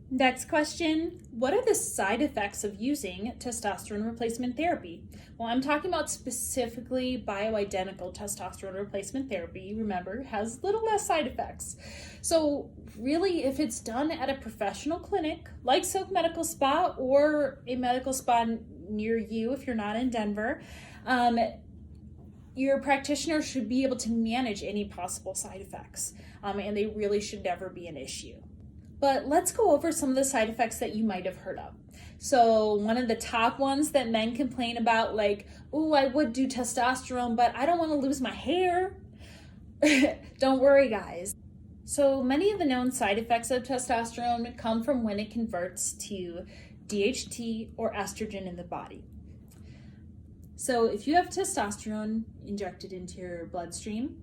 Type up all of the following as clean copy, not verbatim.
Next question, what are the side effects of using testosterone replacement therapy? Well, I'm talking about specifically bioidentical testosterone replacement therapy. Remember, has little less side effects. So really, if it's done at a professional clinic like Silk Medical Spa or a medical spa near you if you're not in Denver, your practitioner should be able to manage any possible side effects, and they really should never be an issue. But let's go over some of the side effects that you might have heard of. So one of the top ones that men complain about, like, oh, I would do testosterone, but I don't want to lose my hair. Don't worry, guys. So many of the known side effects of testosterone come from when it converts to DHT or estrogen in the body. So if you have testosterone injected into your bloodstream,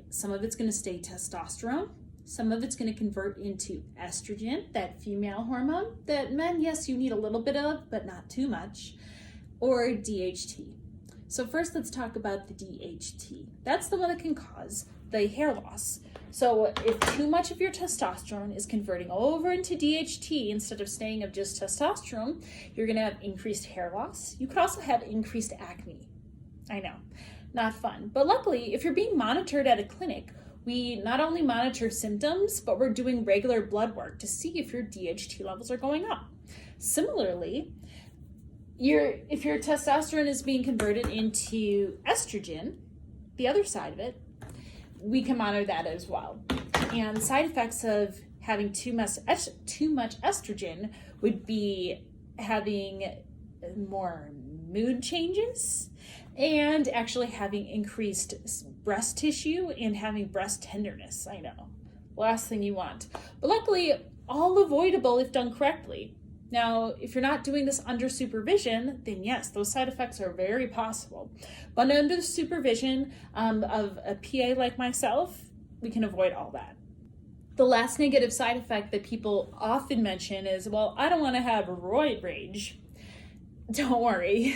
some of it's going to stay testosterone. Some of it's going to convert into estrogen, that female hormone that men, yes, you need a little bit of, but not too much, or DHT. So first, let's talk about the DHT. That's the one that can cause the hair loss. So if too much of your testosterone is converting over into DHT instead of staying of just testosterone, you're going to have increased hair loss. You could also have increased acne. I know, not fun. But luckily, if you're being monitored at a clinic, we not only monitor symptoms, but we're doing regular blood work to see if your DHT levels are going up. Similarly, if your testosterone is being converted into estrogen, the other side of it, we can monitor that as well. And side effects of having too much estrogen would be having more mood changes and actually having increased breast tissue and having breast tenderness. I know, last thing you want. But luckily, all avoidable if done correctly. Now, if you're not doing this under supervision, then yes, those side effects are very possible. But under the supervision of a PA like myself, we can avoid all that. The last negative side effect that people often mention is, well, I don't want to have roid rage. Don't worry.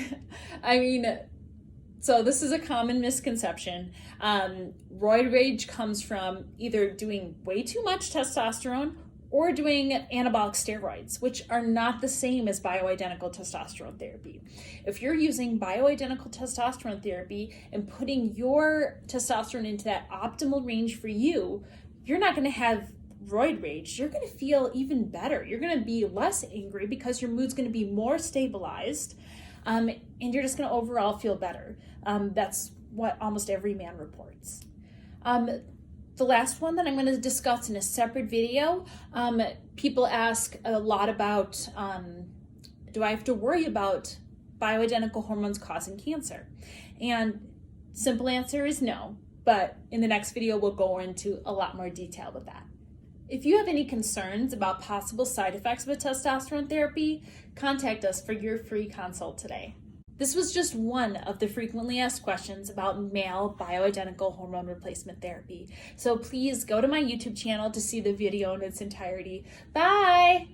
So this is a common misconception. Roid rage comes from either doing way too much testosterone or doing anabolic steroids, which are not the same as bioidentical testosterone therapy. If you're using bioidentical testosterone therapy and putting your testosterone into that optimal range for you, you're not going to have roid rage. You're going to feel even better. You're going to be less angry because your mood's going to be more stabilized, and you're just going to overall feel better. That's what almost every man reports. The last one that I'm going to discuss in a separate video, people ask a lot about, do I have to worry about bioidentical hormones causing cancer? And simple answer is no, but in the next video, we'll go into a lot more detail with that. If you have any concerns about possible side effects of testosterone therapy, contact us for your free consult today. This was just one of the frequently asked questions about male bioidentical hormone replacement therapy. So please go to my YouTube channel to see the video in its entirety. Bye!